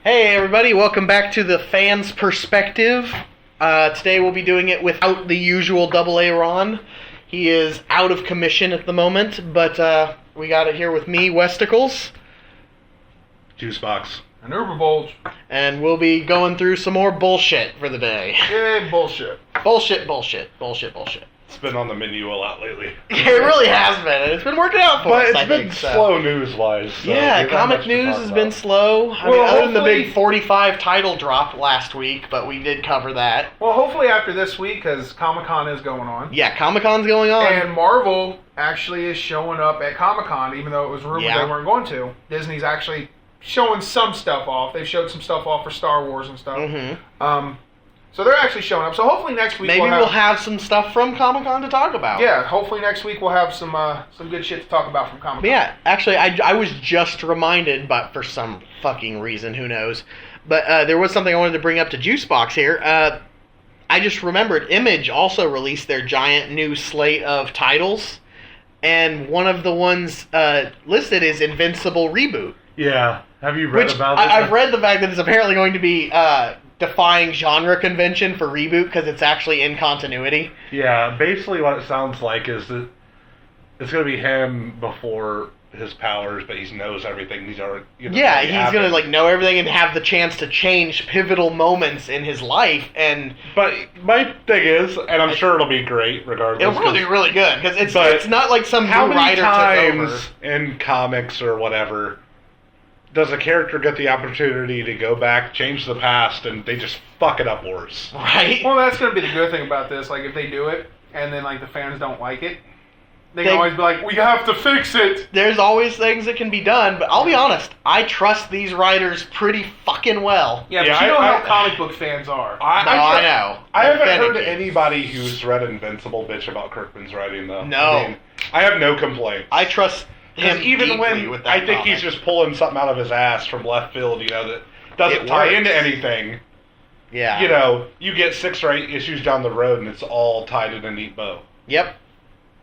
Hey everybody, welcome back to the Fan's Perspective. Today we'll be doing it without the usual AA Ron. He is out of commission at the moment, but we got it here with me, Westicles. Juicebox. An Uberbulge. And we'll be going through some more bullshit for the day. Yay, bullshit. Bullshit. It's been on the menu a lot lately. It really has been, and it's been working out for us, But it's been slow news-wise. So yeah, comic news has been slow. I mean, other than the big 45 title drop last week, but we did cover that. Well, hopefully after this week, because Comic-Con is going on. Yeah, Comic-Con's going on. And Marvel actually is showing up at Comic-Con, even though it was rumored they weren't going to. Disney's actually showing some stuff off. They've showed some stuff off for Star Wars and stuff. Mm-hmm. So they're actually showing up. So hopefully next week we'll have some stuff from Comic-Con to talk about. Yeah, hopefully next week we'll have some good shit to talk about from Comic-Con. But yeah, actually, I was just reminded, but for some fucking reason, who knows. But there was something I wanted to bring up to Juicebox here. I just remembered Image also released their giant new slate of titles, and one of the ones listed is Invincible Reboot. Yeah. Have you read about this? I've read the fact that it's apparently going to be defying genre convention for reboot because it's actually in continuity. Yeah, basically what it sounds like is that it's going to be him before his powers, but he knows everything. He's already, he's going to know everything and have the chance to change pivotal moments in his life. But my thing is, and I'm sure it'll be great regardless. It'll be really good because it's not like some new writer took over. How many times in comics or whatever does a character get the opportunity to go back, change the past, and they just fuck it up worse? Right? Well, that's going to be the good thing about this. Like, if they do it, and then, like, the fans don't like it, they can always be like, we have to fix it! There's always things that can be done, but I'll be honest, I trust these writers pretty fucking well. Yeah, but you know how comic book fans are. I know. I haven't heard anybody who's read Invincible bitch about Kirkman's writing, though. No. I have no complaints. I trust him even when with that I think he's just pulling something out of his ass from left field, that doesn't tie into anything. Yeah. You get 6 or 8 issues down the road and it's all tied in a neat bow. Yep.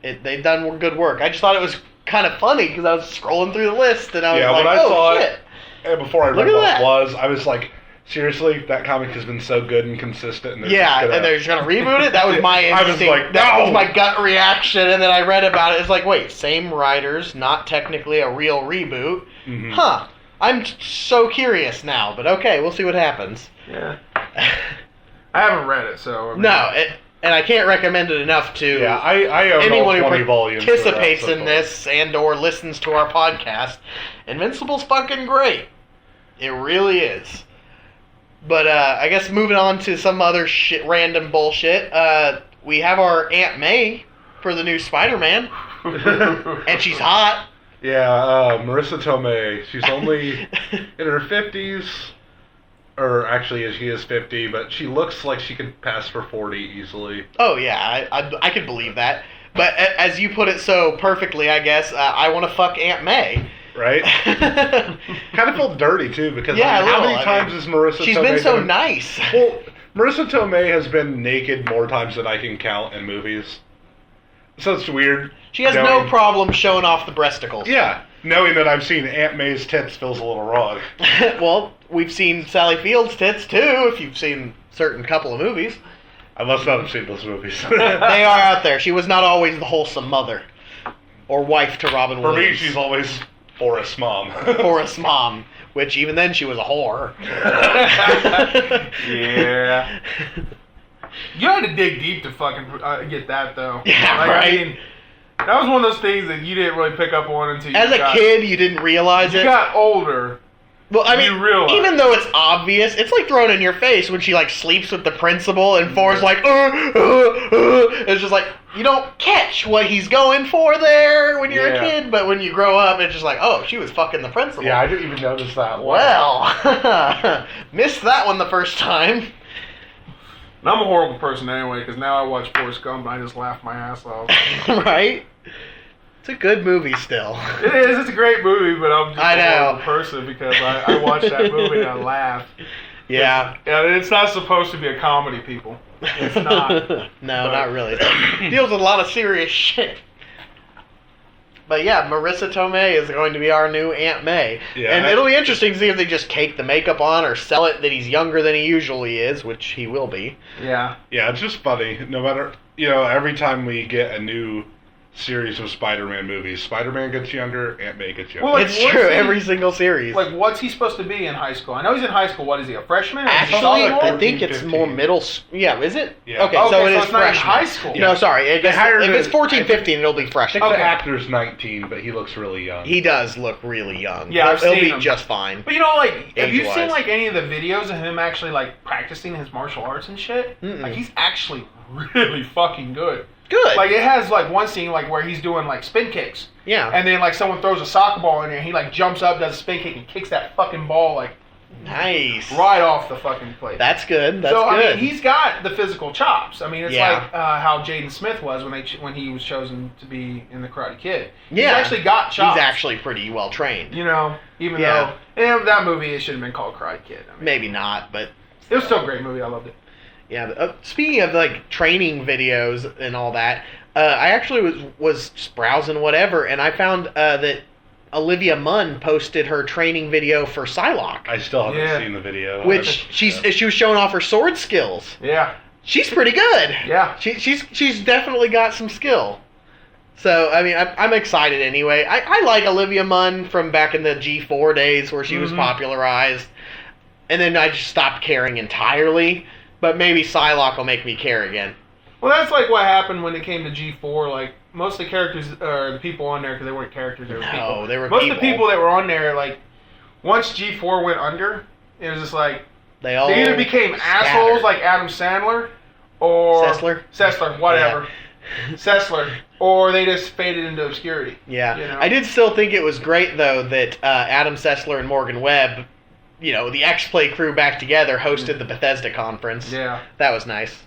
They've done good work. I just thought it was kind of funny because I was scrolling through the list and I was like, oh shit. And before I read what it was, I was like, seriously, that comic has been so good and consistent. And they're just gonna reboot it. That was my instinct. I was like, that was my gut reaction, and then I read about it. It's like, wait, same writers, not technically a real reboot. Mm-hmm. Huh? I'm so curious now, but okay, we'll see what happens. Yeah. I haven't read it, so and I can't recommend it enough to I own anyone all 20 who volumes participates in this and or listens to our podcast. Invincible's fucking great. It really is. But I guess moving on to some other random bullshit, we have our Aunt May for the new Spider-Man, and she's hot. Yeah, Marissa Tomei. She's only in her 50s, or actually she is 50, but she looks like she could pass for 40 easily. Oh yeah, I could believe that. But as you put it so perfectly, I guess, I want to fuck Aunt May. Right? Kind of feel dirty, too, because how many times has Marissa Tomei... She's been so nice. Well, Marissa Tomei has been naked more times than I can count in movies. So it's weird. She has no problem showing off the breasticles. Yeah. Knowing that I've seen Aunt May's tits feels a little wrong. Well, we've seen Sally Field's tits, too, if you've seen a certain couple of movies. I must not have seen those movies. They are out there. She was not always the wholesome mother. Or wife to Robin Williams. For me, she's always... Forrest's mom. Forrest's mom, which even then she was a whore. Yeah. You had to dig deep to fucking get that, though. Yeah, right. I mean, that was one of those things that you didn't really pick up on until you As a kid, you didn't realize it. You got older. Well, I mean, even though it's obvious, it's like thrown in your face when she, like, sleeps with the principal and Forrest's like, It's just like, you don't catch what he's going for there when you're a kid, but when you grow up, it's just like, oh, she was fucking the principal. Yeah, I didn't even notice that. Well, missed that one the first time. And I'm a horrible person anyway, because now I watch Forrest Gump and I just laugh my ass off. Right? It's a good movie still. It is. It's a great movie, but I'm just a horrible person because I watch that movie and I laugh. Yeah. It's not supposed to be a comedy, people. It's not. No, not really. It deals with a lot of serious shit. But yeah, Marissa Tomei is going to be our new Aunt May. Yeah. And it'll be interesting to see if they just cake the makeup on or sell it that he's younger than he usually is, which he will be. Yeah. Yeah, it's just funny. No matter, every time we get a new series of Spider-Man movies, Spider-Man gets younger, Aunt May gets younger. Well, It's true, every single series. Like, what's he supposed to be in high school? I know he's in high school. What is he, a freshman? Or is he Actually, sophomore? I think 14, it's 15. more middle. Yeah, is it? Yeah. Okay, Okay, so it so is it's not even freshman. high school. No, sorry. If it's 14, I think- 15, it'll be I freshman. think Okay. the actor's 19, but he looks really young. He does look really young. Yeah, I've He'll seen be him. just fine. But have you Age-wise. seen like any of the videos of him actually like practicing his martial arts and shit? Mm-mm. Like he's actually really fucking good. Good. Like it has like one scene like where he's doing like spin kicks, yeah. and then like someone throws a soccer ball in there, and he like jumps up, does a spin kick, and kicks that fucking ball like Nice. right off the fucking plate. That's good. That's so good. I mean, he's got the physical chops. I mean, it's Yeah. like how Jaden Smith was when he was chosen to be in the Karate Kid. Yeah. He's actually got chops. He's actually pretty well trained. Even Yeah. though that movie it should have been called Karate Kid. I mean, Maybe not, but it was still a great movie. I loved it. yeah. Speaking of like training videos and all that, I actually was just browsing whatever, and I found that Olivia Munn posted her training video for Psylocke, I still haven't Yeah. seen the video. which she was showing off her sword skills. Yeah. She's pretty good. Yeah. She's definitely got some skill. So I mean, I'm excited anyway. I like Olivia Munn from back in the G4 days where she was Mhm. popularized, and then I just stopped caring entirely. But maybe Psylocke will make me care again. Well, that's like what happened when it came to G4. Like most of the characters or the people on there, because they weren't characters, they were people. No, they were Most people. of the people that were on there, like once G4 went under, it was just like They all they either became scattered. assholes like Adam Sandler or Sessler, whatever, Sessler, or they just faded into obscurity. Yeah, You know? I did still think it was great though that Adam Sessler and Morgan Webb, the X-Play crew back together, hosted the Bethesda conference. Yeah, That was nice.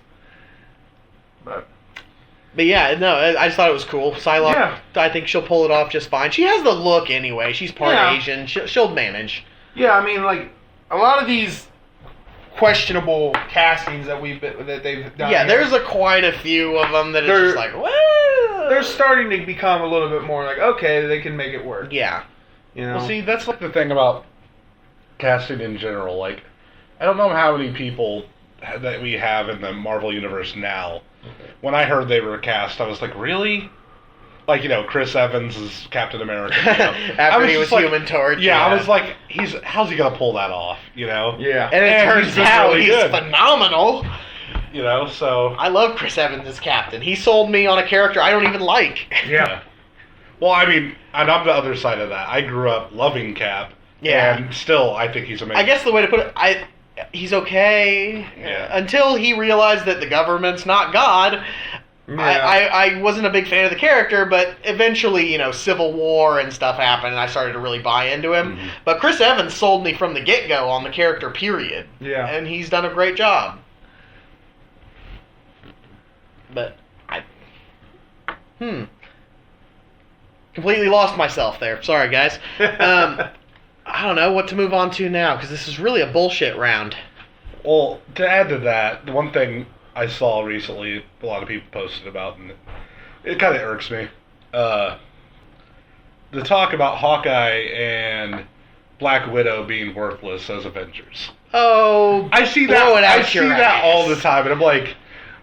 but yeah, no, I just thought it was cool. Psylocke, Yeah. I think she'll pull it off just fine. She has the look anyway. She's part Yeah. Asian. She'll manage. yeah, I mean, like a lot of these questionable castings that they've done. Yeah, here, there's quite a few of them that They're- it's just like, what? they're starting to become a little bit more like, okay, they can make it work. Yeah. Well, see, that's like the thing about casting in general. Like, I don't know how many people that we have in the Marvel Universe now. When I heard they were cast, I was like, really? Like, Chris Evans is Captain America. After he was just like- Human Torch. Yeah, I was like, how's he gonna pull that off? Yeah. And it And turns he's been out really he's good. phenomenal. So. I love Chris Evans as Captain. He sold me on a character I don't even like. Yeah. Well, I mean, and I'm the other side of that. I grew up loving Cap. Yeah. And still, I think he's amazing. I guess the way to put it, he's okay Yeah. until he realized that the government's not God. I wasn't a big fan of the character, but eventually, Civil War and stuff happened, and I started to really buy into him. Mhm. But Chris Evans sold me from the get-go on the character, period. Yeah. And he's done a great job. But completely lost myself there. Sorry, guys. I don't know what to move on to now, because this is really a bullshit round. Well, to add to that, the one thing I saw recently, a lot of people posted about, and it kind of irks me. The talk about Hawkeye and Black Widow being worthless as Avengers. Oh, I see blow that. it out I see your that all ass. the time, and I'm like,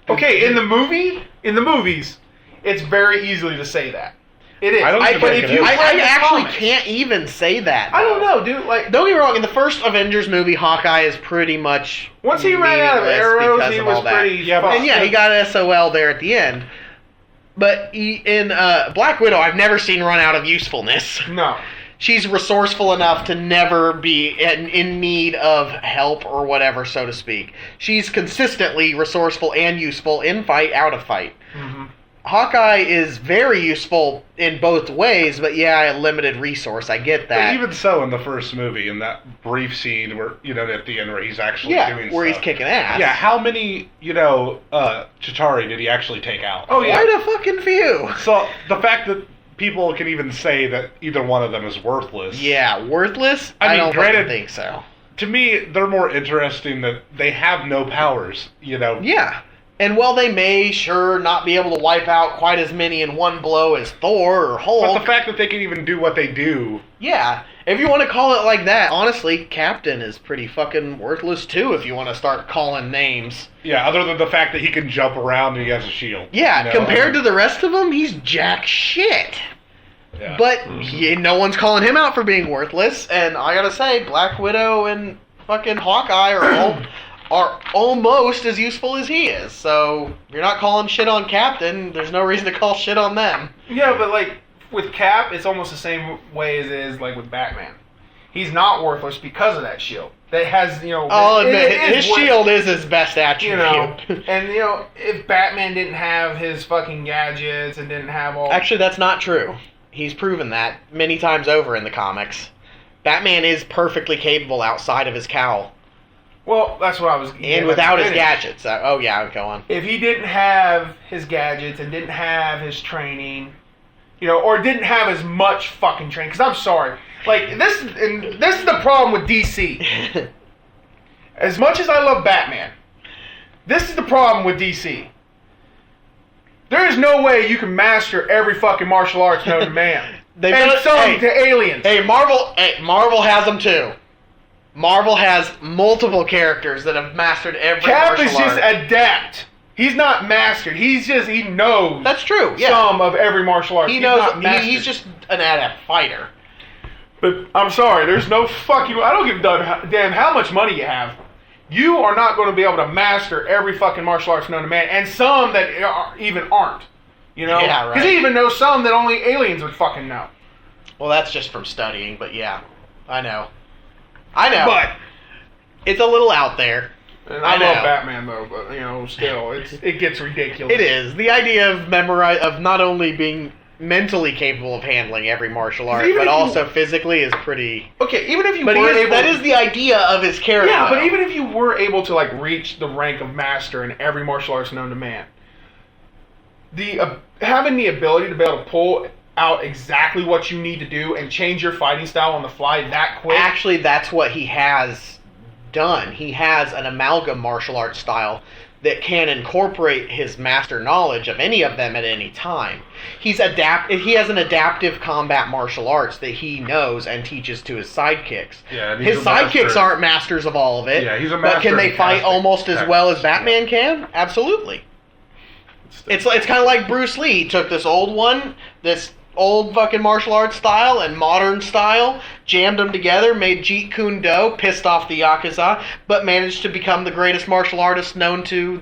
Okay, in the movies, it's very easily to say that. It is. I don't think but it if is. you I read the actually comics- can't even say that. I don't though. know, dude. Like, Don't get me wrong. In the first Avengers movie, Hawkeye is pretty much once he ran out of meaningless arrows, because he of was all that. pretty. Yeah, but- fucked. And yeah, he got an SOL there at the end. But in Black Widow, I've never seen run out of usefulness. No. She's resourceful enough to never be in need of help or whatever, so to speak. She's consistently resourceful and useful in fight, out of fight. Mm-hmm. Hawkeye is very useful in both ways, but yeah, a limited resource. I get but that. even so, in the first movie, in that brief scene where at the end where he's actually yeah, doing where stuff. he's kicking ass. Yeah, how many Chitauri did he actually take out? Oh, yeah. Quite a fucking few. So the fact that people can even say that either one of them is worthless. Yeah, worthless? I mean, don't granted- fucking think so. To me, they're more interesting that they have no powers. Yeah. And while they may, sure, not be able to wipe out quite as many in one blow as Thor or Hulk... But the fact that they can even do what they do... Yeah, if you want to call it like that, honestly, Captain is pretty fucking worthless too if you want to start calling names. Yeah, other than the fact that he can jump around and he has a shield. Yeah, compared to the rest of them, he's jack shit. Yeah. But no one's calling him out for being worthless, and I gotta say, Black Widow and fucking Hawkeye are almost as useful as he is. So, if you're not calling shit on Captain, there's no reason to call shit on them. Yeah, but like, with Cap, it's almost the same way as it is like with Batman. He's not worthless because of that shield. That has, I'll admit, his shield is his best attribute. And, if Batman didn't have his fucking gadgets and didn't have all... Actually, that's not true. He's proven that many times over in the comics. Batman is perfectly capable outside of his cowl. Well, that's what I was... And without his gadgets. Oh, yeah, go on. If he didn't have his gadgets and didn't have his training, or didn't have as much fucking training, because I'm sorry, like, this is the problem with DC. As much as I love Batman, this is the problem with DC. There is no way you can master every fucking martial arts known to man. And some to aliens. Hey, Marvel has them too. Marvel has multiple characters that have mastered every Cap martial is just art. adept. He's not mastered. He knows. That's true. Yeah. Some of every martial art. He knows. He's just an adept fighter. But I'm sorry. There's no fucking. I don't give a damn how much money you have. You are not going to be able to master every fucking martial arts known to man, and some that even aren't. Yeah, right. Because he even knows some that only aliens would fucking know. Well, that's just from studying, but yeah, I know. But it's a little out there. And I love Batman though, but still, it gets ridiculous. It is. The idea of not only being mentally capable of handling every martial art, but also physically is pretty... Okay, even if you were able... That is the idea of his character. Yeah, but even if you were able to, like, reach the rank of master in every martial arts known to man, having the ability to be able to pull out exactly what you need to do and change your fighting style on the fly that quick... Actually, that's what he has done. He has an amalgam martial arts style that can incorporate his master knowledge of any of them at any time. He has an adaptive combat martial arts that he knows and teaches to his sidekicks. Yeah, his sidekicks aren't masters of all of it. Yeah, he's a master. But can they fight almost as well as Batman can? Absolutely. It's kind of like Bruce Lee. He took this old fucking martial arts style and modern style, jammed them together, made Jeet Kune Do, pissed off the Yakuza, but managed to become the greatest martial artist known to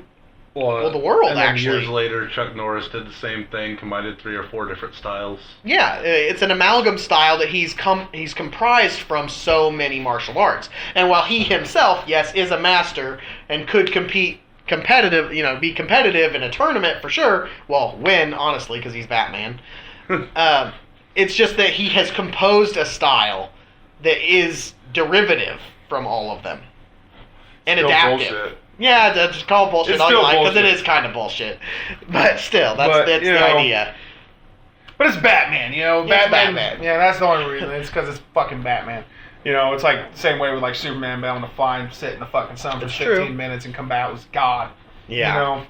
the world, and then actually. Years later, Chuck Norris did the same thing, combined 3 or 4 different styles. Yeah, it's an amalgam style that he's comprised from so many martial arts. And while he himself, yes, is a master and could be competitive in a tournament for sure, well, win, honestly, because he's Batman. It's just that he has composed a style that is derivative from all of them and Still adaptive. Bullshit. Yeah, just call it bullshit all you like, because it is kind of bullshit. But still, that's the idea. But it's Batman, Batman. Yeah, that's the only reason. It's because it's fucking Batman. It's like the same way with like Superman being able to fly and sit in the fucking sun for 15 minutes and come back as God. Yeah.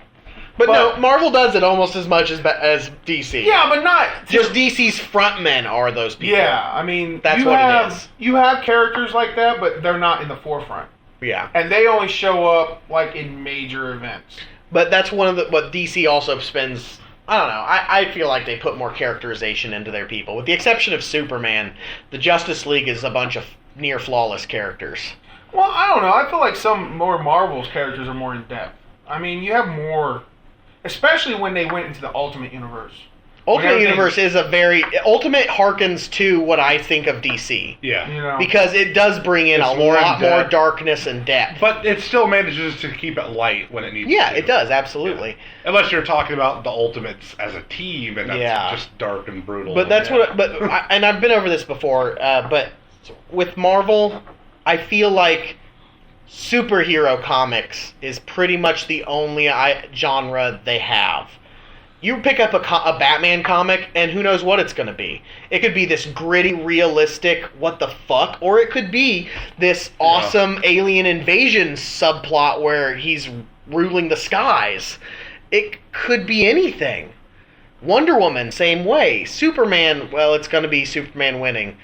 But no, Marvel does it almost as much as DC. Yeah, but not... Just DC's frontmen are those people. Yeah, I mean... That's it is. You have characters like that, but they're not in the forefront. Yeah. And they only show up, like, in major events. But that's what DC also spends... I don't know. I feel like they put more characterization into their people. With the exception of Superman, the Justice League is a bunch of near-flawless characters. Well, I don't know. I feel like some more Marvel's characters are more in-depth. I mean, you have more... Especially when they went into the Ultimate Universe. Ultimate Universe is Ultimate harkens to what I think of DC. Yeah. Because it does bring in a lot more darkness and depth. But it still manages to keep it light when it needs to. Yeah, it does, absolutely. Yeah. Unless you're talking about the Ultimates as a team, and that's just dark and brutal. But that's and I've been over this before, but with Marvel, I feel like superhero comics is pretty much the only genre they have. You pick up a Batman comic, and who knows what it's going to be. It could be this gritty, realistic, what the fuck, or it could be this awesome alien invasion subplot where he's ruling the skies. It could be anything. Wonder Woman, same way. Superman, well, it's going to be Superman winning.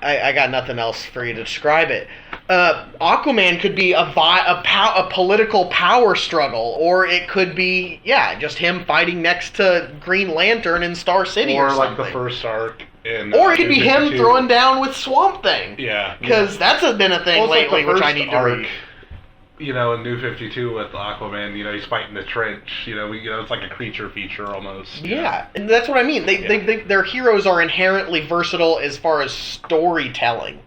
I got nothing else for you to describe it. Aquaman could be a political power struggle, or it could be, just him fighting next to Green Lantern in Star City or something. Or like the first arc in... Or it could be him throwing down with Swamp Thing. Yeah. Because that's been a thing lately, which I need to read. You know, in New 52 with Aquaman, he's fighting the trench. It's like a creature feature almost. Yeah, and that's what I mean. Their heroes are inherently versatile as far as storytelling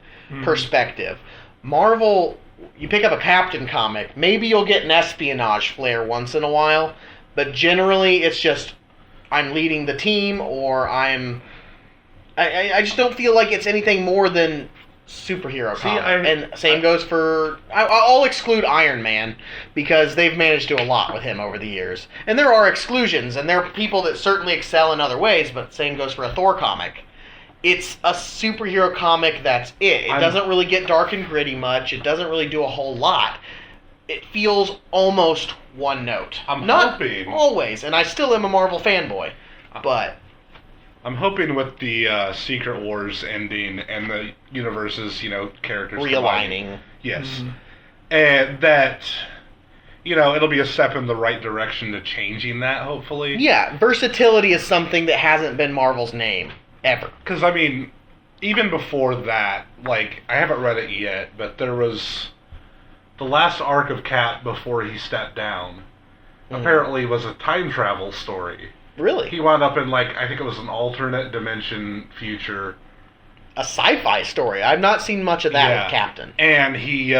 perspective. Marvel, you pick up a Captain comic, maybe you'll get an espionage flair once in a while, but generally it's just I'm leading the team, or I just don't feel like it's anything more than superhero comic. And same goes for... I'll exclude Iron Man, because they've managed to do a lot with him over the years. And there are exclusions, and there are people that certainly excel in other ways, but same goes for a Thor comic. It's a superhero comic, that's it. It doesn't really get dark and gritty much. It doesn't really do a whole lot. It feels almost one note. Not always, and I still am a Marvel fanboy, but... I'm hoping with the Secret Wars ending and the universe's, characters realigning. Yes. Mm-hmm. And that, it'll be a step in the right direction to changing that, hopefully. Yeah, versatility is something that hasn't been Marvel's name, ever. Because, even before that, I haven't read it yet, but there was... The last arc of Cap before he stepped down, apparently was a time travel story. Really? He wound up in, I think it was an alternate dimension future. A sci-fi story. I've not seen much of that with Captain. And he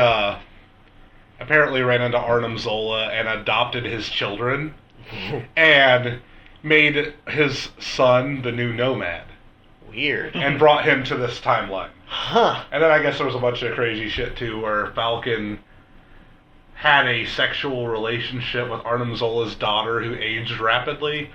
apparently ran into Arnim Zola and adopted his children and made his son the new Nomad. Weird. And brought him to this timeline. Huh. And then I guess there was a bunch of crazy shit, too, where Falcon had a sexual relationship with Arnim Zola's daughter who aged rapidly.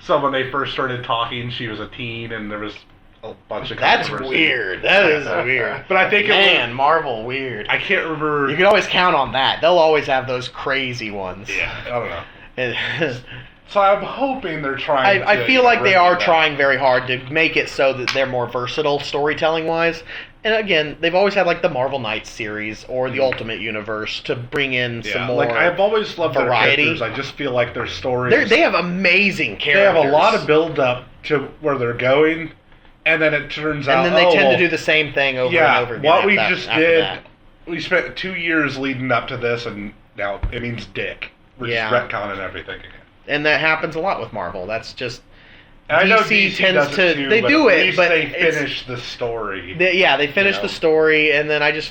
So when they first started talking, she was a teen, and there was a bunch of controversy. That's weird. That is weird. But I think Marvel, weird. I can't remember. You can always count on that. They'll always have those crazy ones. Yeah, I don't know. So I'm hoping they're trying. I feel like they are trying very hard to make it so that they're more versatile storytelling-wise. And again, they've always had the Marvel Knights series or the Ultimate Universe to bring in some more I've always loved variety. Their characters. I just feel like their stories... They have amazing characters. They have a lot of build-up to where they're going, and then it turns out... And then they tend to do the same thing over and over again. What we just did, we spent 2 years leading up to this, and now it means dick. We're just retconning everything again. And that happens a lot with Marvel. That's just... I know DC tends to too, they do it, but they finish the story. They finish the story, and then like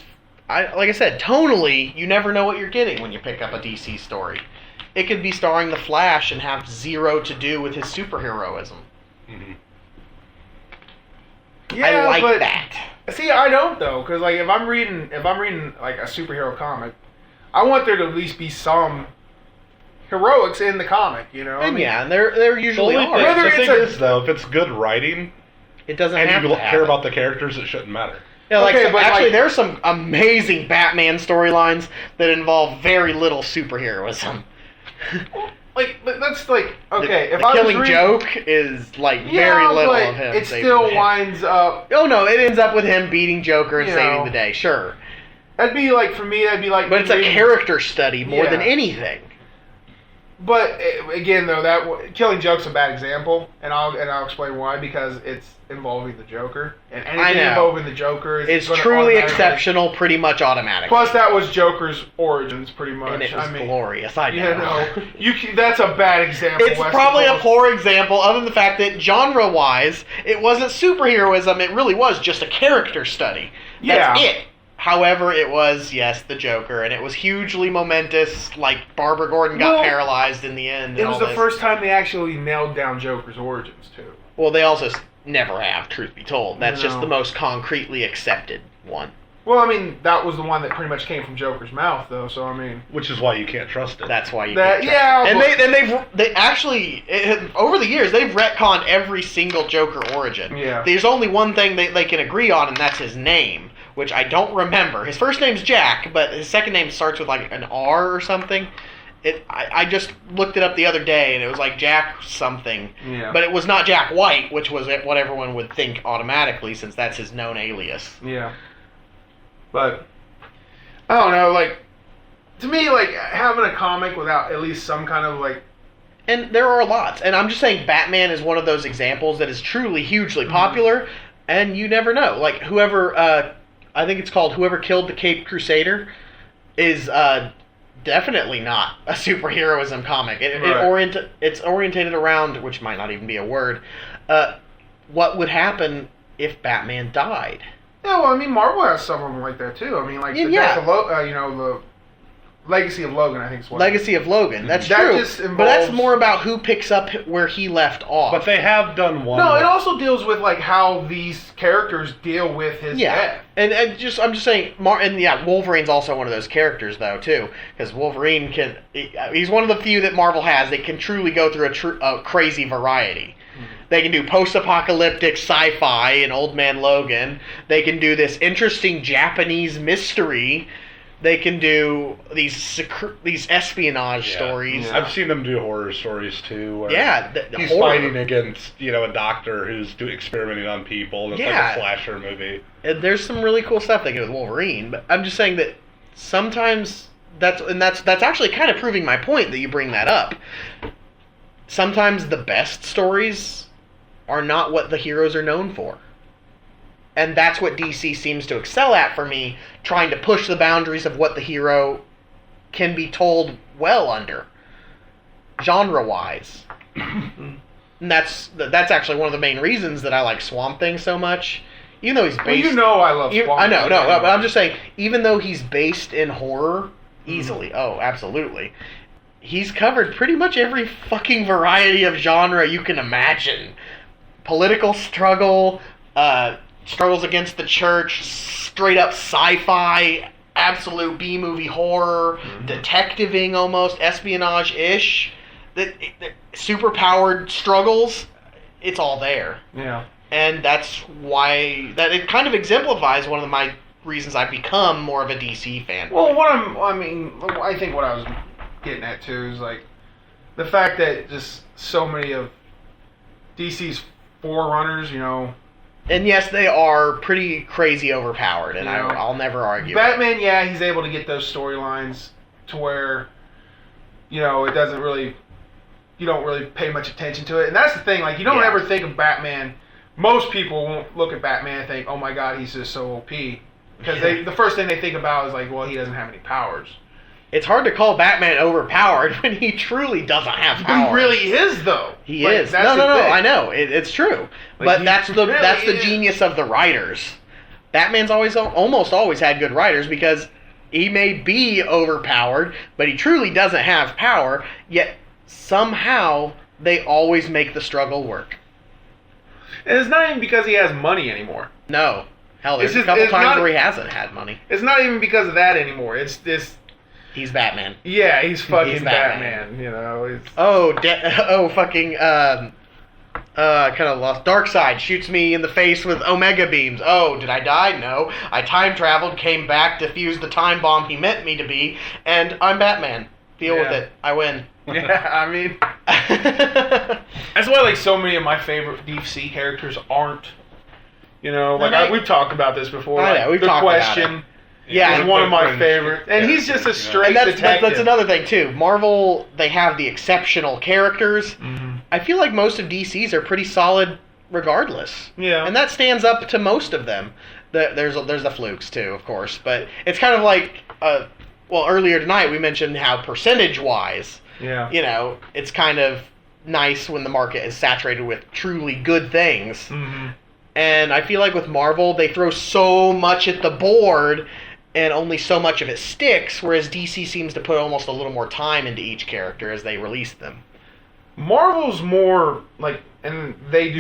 I said, tonally, you never know what you're getting when you pick up a DC story. It could be starring the Flash and have zero to do with his superheroism. Mm-hmm. Yeah, I like that. See, I don't though, because if I'm reading a superhero comic, I want there to at least be some heroics in the comic, And and there usually are. The thing is, though, if it's good writing, it doesn't and have you to care about the characters, it shouldn't matter. Yeah, actually, there's some amazing Batman storylines that involve very little superheroism. But that's okay. If the Killing Joke is very little of him. It still winds up. Oh no, it ends up with him beating Joker and saving the day. Sure, that'd be for me. That'd be but it's a character study more than anything. But again, though, Killing Joke's a bad example, and I'll explain why. Because it's involving the Joker, and anything involving the Joker is truly exceptional, pretty much automatically. Plus, that was Joker's origins, pretty much. And it was glorious. I know. That's a bad example. It's probably a poor example, other than the fact that genre-wise, it wasn't superheroism. It really was just a character study. That's it. However, it was, the Joker, and it was hugely momentous, Barbara Gordon got paralyzed in the end. It was the first time they actually nailed down Joker's origins, too. Well, they also never have, truth be told. That's just the most concretely accepted one. Well, that was the one that pretty much came from Joker's mouth, though, so Which is why you can't trust it. That's why you can't trust it. And they actually, over the years, they've retconned every single Joker origin. Yeah. There's only one thing they can agree on, and that's his name, which I don't remember. His first name's Jack, but his second name starts with, an R or something. I just looked it up the other day, and it was like Jack something. Yeah. But it was not Jack White, which was what everyone would think automatically, since that's his known alias. Yeah. But I don't know, like, to me, like, having a comic without at least some kind of, like... And there are lots. And I'm just saying Batman is one of those examples that is truly hugely popular, and you never know. Like, whoever, I think it's called Whoever Killed the Caped Crusader, is definitely not a superheroism comic. It's orientated around, which might not even be a word, what would happen if Batman died. Yeah, well, I mean, Marvel has some of them like that, too. I mean, like, the death of the Legacy of Logan, I think is what. Legacy of Logan, that's that true. Just involves... But that's more about who picks up where he left off. But they have done one. No, it also deals with, like, how these characters deal with his death. And I'm just saying, Wolverine's also one of those characters, though, too. Because Wolverine he's one of the few that Marvel has that can truly go through a crazy variety. They can do post-apocalyptic sci-fi in Old Man Logan. They can do this interesting Japanese mystery. They can do these espionage stories. Yeah. I've seen them do horror stories too. Where he's horror. fighting against a doctor who's experimenting on people. And it's like a slasher movie. And there's some really cool stuff they do with Wolverine. But I'm just saying that sometimes that's actually kind of proving my point that you bring that up. Sometimes the best stories are not what the heroes are known for. And that's what DC seems to excel at for me, trying to push the boundaries of what the hero can be told well under, genre-wise. And that's actually one of the main reasons that I like Swamp Thing so much. Even though he's based... Well, I love Swamp Thing. I know, but I'm just saying, even though he's based in horror, easily, absolutely, he's covered pretty much every fucking variety of genre you can imagine. Political struggle, struggles against the church, straight up sci-fi, absolute B-movie horror, detectiving almost, espionage-ish, super-powered struggles, it's all there. Yeah. And that's why, that it kind of exemplifies one of my reasons I've become more of a DC fan. Well, I think what I was getting at too is like the fact that just so many of DC's forerunners, and yes, they are pretty crazy overpowered, and I'll never argue. Batman, he's able to get those storylines to where, it doesn't really, you don't really pay much attention to it, and that's the thing. Like, you don't ever think of Batman. Most people won't look at Batman and think, "Oh my God, he's just so OP," because the first thing they think about is like, well, he doesn't have any powers. It's hard to call Batman overpowered when he truly doesn't have powers. He really is, though. He is. No, I know. It's true. But that's the genius of the writers. Batman's almost always had good writers because he may be overpowered, but he truly doesn't have power, yet somehow they always make the struggle work. And it's not even because he has money anymore. No. Hell, there's a couple times where he hasn't had money. It's not even because of that anymore. It's this... He's Batman. Yeah, he's fucking Batman. It's... fucking, kind of lost. Darkseid shoots me in the face with Omega beams. Oh, did I die? No. I time traveled, came back, defused the time bomb he meant me to be, and I'm Batman. Deal with it. I win. Yeah, I mean... That's why, like, so many of my favorite DC characters aren't, we've talked about this before. We've talked about it. Yeah, one of my favorites. And he's just a straight detective. That's another thing, too. Marvel, they have the exceptional characters. Mm-hmm. I feel like most of DC's are pretty solid regardless. Yeah. And that stands up to most of them. There's the flukes, too, of course. But it's kind of like, earlier tonight we mentioned how percentage-wise, it's kind of nice when the market is saturated with truly good things. Mm-hmm. And I feel like with Marvel, they throw so much at the board, and only so much of it sticks, whereas DC seems to put almost a little more time into each character as they release them. Marvel's more, like, and they do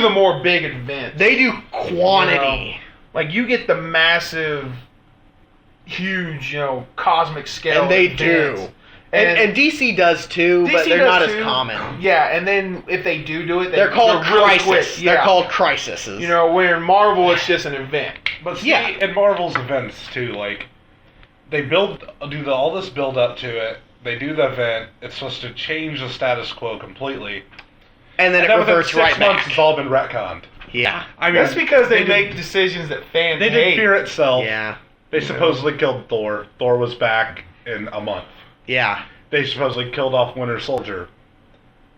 the more big events. They do quantity. Like, you get the massive, huge, cosmic scale and they events. do. And DC does too, but they're not as common. Yeah, and then if they do it, they're called crisis. Really quick. They're called crises. Where in Marvel it's just an event. But see, in Marvel's events too, like they do all this build up to it. They do the event. It's supposed to change the status quo completely. And then it within reverts 6 right months, back. it's all been retconned. Yeah. I mean, That's because they did- make decisions that fans They hate. did Fear itself. Yeah. They supposedly killed Thor. Thor was back in a month. Yeah. They supposedly killed off Winter Soldier.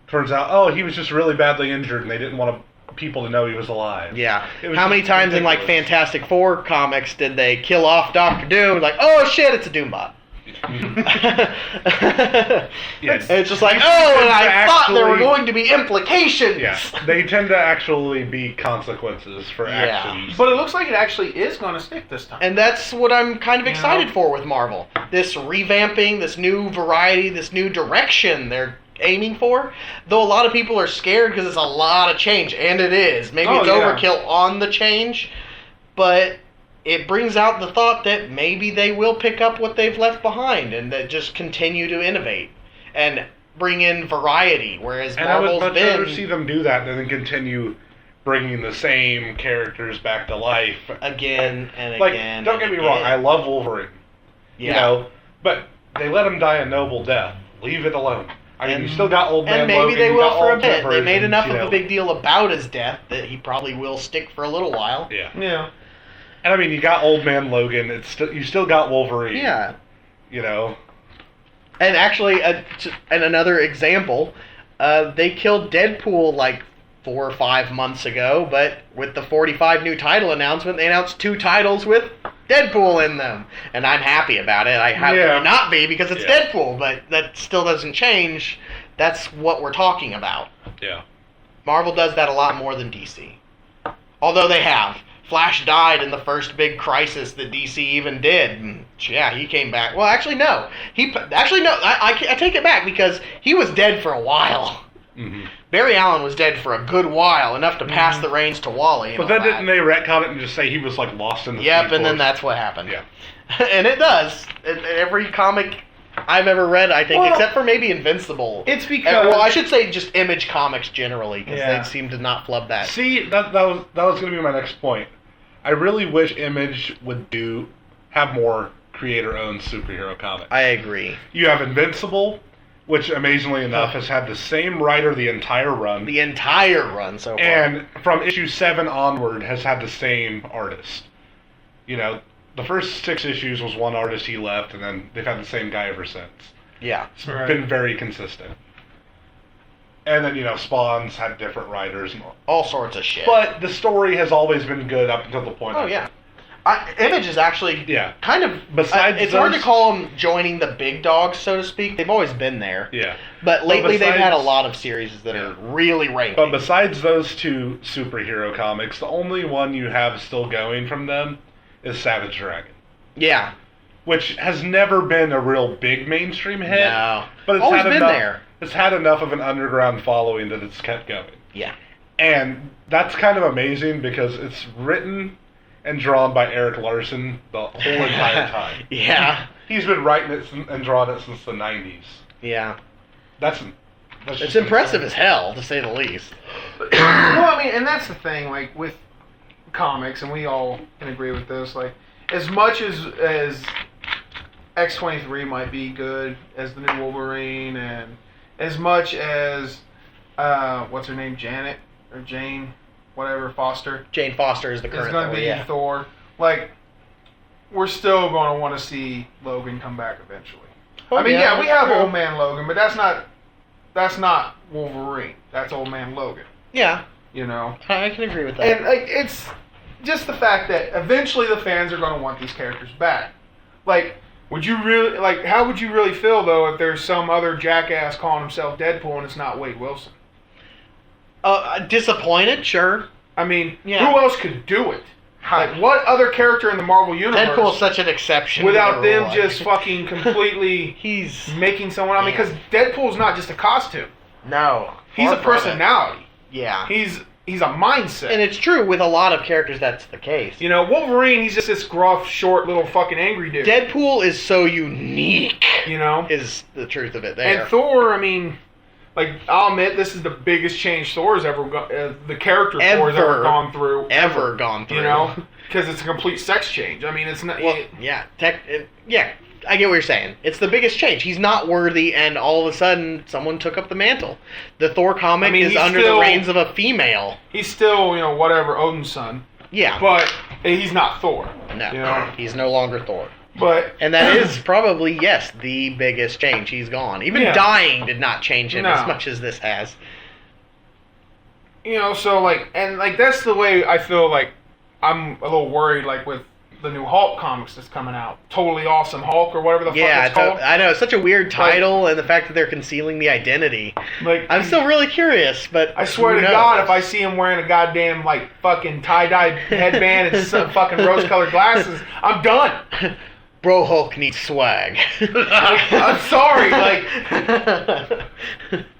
Turns out, oh, he was just really badly injured, and they didn't want people to know he was alive. Yeah. It was How many just times in like ridiculous. Fantastic Four comics did they kill off Doctor Doom? Like, oh shit, it's a Doombot. Yeah. And it's just like, oh, and I thought there were actually- going to be implications. Yeah, they tend to actually be consequences for Yeah. actions. But it looks like it actually is going to stick this time. And that's what I'm kind of You excited know? for with Marvel. This revamping, this new variety, this new direction they're aiming for. Though a lot of people are scared because it's a lot of change, and it is. Maybe Oh, it's yeah. overkill on the change, but it brings out the thought that maybe they will pick up what they've left behind and that just continue to innovate and bring in variety, whereas And I would Marvel's much rather been see them do that than continue bringing the same characters back to life. again and Like, again. don't get and me wrong, I again. love Wolverine. Yeah. You know, but they let him die a noble death. Leave it alone. I mean, you still got Old Man And maybe Logan, they you will got for a alternate bit. They made versions, enough you of know. a big deal about his death that he probably will stick for a little while. Yeah. Yeah. And I mean, you got Old Man Logan. You still got Wolverine. Yeah. You know. And actually, and another example, they killed Deadpool like 4 or 5 months ago, but with the 45 new title announcement, they announced 2 titles with Deadpool in them. And I'm happy about it. I have Yeah. to not be because it's Yeah. Deadpool, but that still doesn't change. That's what we're talking about. Yeah. Marvel does that a lot more than DC. Although they have. Flash died in the first big crisis that DC even did. And yeah, he came back. Well, actually, no. I take it back because he was dead for a while. Mm-hmm. Barry Allen was dead for a good while, enough to pass the reins to Wally. And But all then that. didn't they retcon it and just say he was like lost in the Yep, Speed and then Force? that's what happened. Yeah. And it does. Every comic I've ever read, I think, Well, except for maybe Invincible. It's because... Well, I should say just Image Comics generally, because Yeah. they seem to not flub that. See, that was going to be my next point. I really wish Image would have more creator-owned superhero comics. I agree. You have Invincible, which amazingly enough has had the same writer the entire run, The entire run so far. and from issue 7 onward has had the same artist. You know, the first 6 issues was one artist, he left, and then they've had the same guy ever since. Yeah. It's Right. been very consistent. And then, you know, Spawn's had different writers and all. All sorts of shit. But the story has always been good up until the point. Oh, yeah. Image is actually Yeah. kind of... Besides it's hard to those- call them joining the big dogs, so to speak. They've always been there. Yeah. But lately they've besides- had a lot of series that Yeah. are really ranking. But besides those 2 superhero comics, the only one you have still going from them is Savage Dragon, yeah. which has never been a real big mainstream hit. No. But it's Always had been enough, there. It's had enough of an underground following that it's kept going. Yeah. And that's kind of amazing because it's written and drawn by Eric Larson the whole entire time. Yeah. He's been writing it and drawing it since the 90s. Yeah. That's It's just impressive insane. as hell, to say the least. Well, I mean, and that's the thing, like, with comics, and we all can agree with this, like, as much as X-23 might be good as the new Wolverine, and as much as, what's her name, Janet, or Jane, whatever, Foster, Jane Foster is the is current going to Thor, be yeah. Thor, like, we're still going to want to see Logan come back eventually. Oh, I mean, yeah, we have true. Old Man Logan, but that's not Wolverine. That's Old Man Logan, Yeah. you know? I can agree with that. And like, it's just the fact that eventually the fans are going to want these characters back. Like, would you really, like, how would you really feel, though, if there's some other jackass calling himself Deadpool and it's not Wade Wilson? Disappointed, sure. I mean, Yeah. who else could do it? Like, what other character in the Marvel Universe, Deadpool's such an exception. to without the them rule. just fucking completely He's... making someone, I mean, because Deadpool's not just a costume. No. He's far a from it. personality. Yeah. He's a mindset. And it's true with a lot of characters that's the case. You know, Wolverine, he's just this gruff, short, little fucking angry dude. Deadpool is so unique, You know? is the truth of it there. And Thor, I mean, like, I'll admit, this is the biggest change Thor's ever the character Thor's ever gone through. Ever gone through. You know? Because it's a complete sex change. I mean, it's not... Well, yeah. I get what you're saying. It's the biggest change. He's not worthy, and all of a sudden, someone took up the mantle. The Thor comic is he's under still- the reigns of a female. He's still, whatever, Odin's son. Yeah. But he's not Thor. No, he's no longer Thor. But And that is probably, yes, the biggest change. He's gone. Even dying did not change him as much as this has. So that's the way I feel like I'm a little worried, like with the new Hulk comics that's coming out. Totally Awesome Hulk or whatever the fuck it's called. I know. It's such a weird title, and the fact that they're concealing the identity. I'm still really curious, but I swear to God, if I see him wearing a goddamn, fucking tie-dye headband and some fucking rose-colored glasses, I'm done. Bro Hulk needs swag. I'm sorry,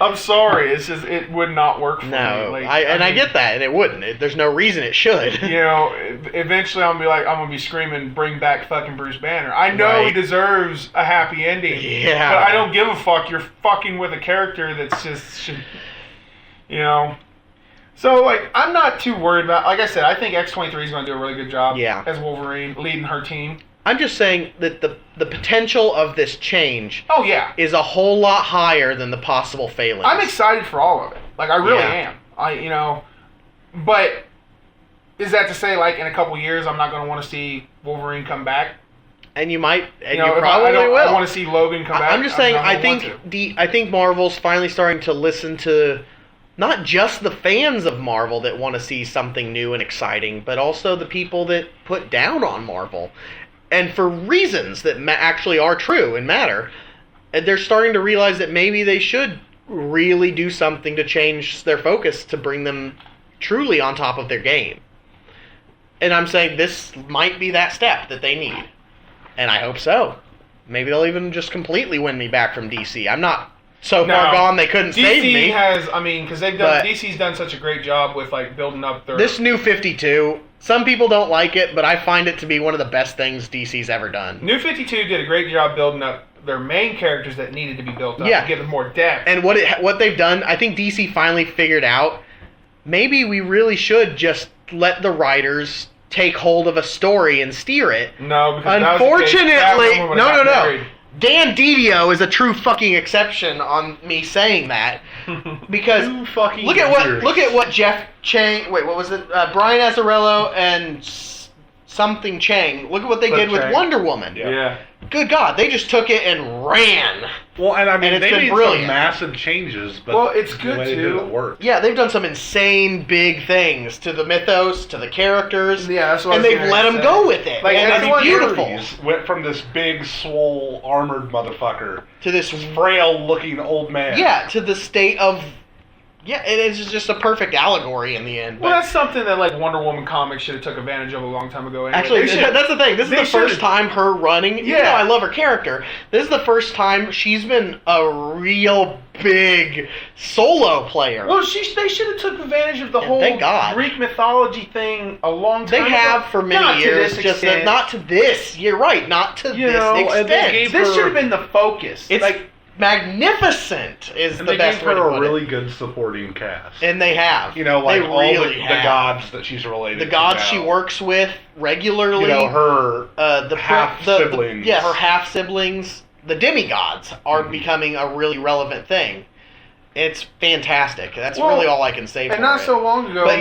I'm sorry. It's just, it would not work for me. I get that, and it wouldn't. There's no reason it should. Eventually I'm gonna be screaming, bring back fucking Bruce Banner. I know he deserves a happy ending. Yeah. But I don't give a fuck. You're fucking with a character that's just, So, I'm not too worried about, like I said, I think X-23 is going to do a really good job as Wolverine, leading her team. I'm just saying that the potential of this change is a whole lot higher than the possible failings. I'm excited for all of it. I really am. But is that to say, in a couple years, I'm not going to want to see Wolverine come back? And you might, and you probably will. I want to see Logan come back. I'm just saying, I think Marvel's finally starting to listen to not just the fans of Marvel that want to see something new and exciting, but also the people that put down on Marvel. And for reasons that actually are true and matter, and they're starting to realize that maybe they should really do something to change their focus to bring them truly on top of their game. And I'm saying this might be that step that they need. And I hope so. Maybe they'll even just completely win me back from DC. I'm not so far gone they couldn't save me. Because DC's done such a great job with building up their... This New 52, some people don't like it, but I find it to be one of the best things DC's ever done. New 52 did a great job building up their main characters that needed to be built up to give them more depth. And what they've done, I think DC finally figured out, maybe we really should just let the writers take hold of a story and steer it. No, because unfortunately, no. Dan DiDio is a true fucking exception on me saying that, because look at what Jeff Chang. Wait, what was it? Brian Azzarello and something Chang. Look at what they did with Wonder Woman. Yeah. Good God, they just took it and ran. Well, and they made brilliant. some massive changes, but it's good too. Didn't work. Yeah, they've done some insane big things to the mythos, to the characters. Yeah, that's what and they've let them go with it. And it's beautiful. Went from this big, swole, armored motherfucker to this frail-looking old man. Yeah, to the state of. Yeah, it is just a perfect allegory in the end. Well, that's something that Wonder Woman comics should have took advantage of a long time ago. Anyway. Actually, that's the thing. This is the first time her running. Even though I love her character, this is the first time she's been a real big solo player. Well, they should have took advantage of the whole Greek mythology thing a long time ago. They have for many years, just not to this. You're right, not to this extent. This should have been the focus. It's magnificent is the best way to put it. They gave her a really good supporting cast. And they have. They all the gods that she's related to. The gods she works with regularly. Her half-siblings. Her half-siblings. The demigods are becoming a really relevant thing. It's fantastic. That's really all I can say for it. And not so long ago. But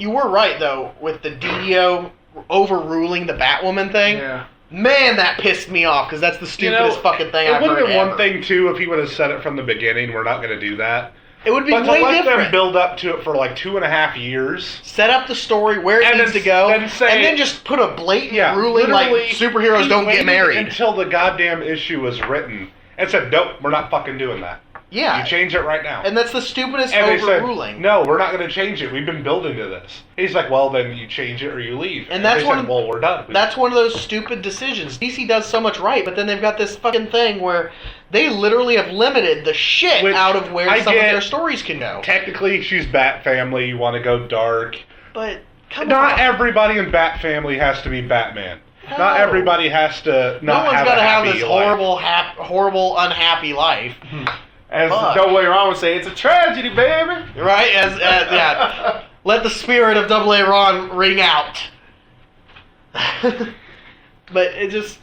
you were right, though, with the DiDio overruling the Batwoman thing. Yeah. Man, that pissed me off, because that's the stupidest fucking thing I've heard. It would have been one thing, too, if he would have said it from the beginning, we're not going to do that. It would be way different. But to let them build up to it for 2.5 years. Set up the story where it needs to go, and then just put a blatant ruling superheroes don't get married. Until the goddamn issue was written, and said, nope, we're not fucking doing that. Yeah. You change it right now. And that's the stupidest They overruling. said, no, we're not going to change it. We've been building to this. He's like, well, then you change it or you leave. And that's well, we're done. That's one of those stupid decisions. DC does so much right, but then they've got this fucking thing where they literally have limited the shit out of where some of their stories can go. Technically, she's Bat Family. You want to go dark. But not everybody in Bat Family has to be Batman. No. Not everybody has to no one's got to have this horrible, unhappy life. As Double A Ron would say, it's a tragedy, baby. Right? Let the spirit of Double A Ron ring out. But it just,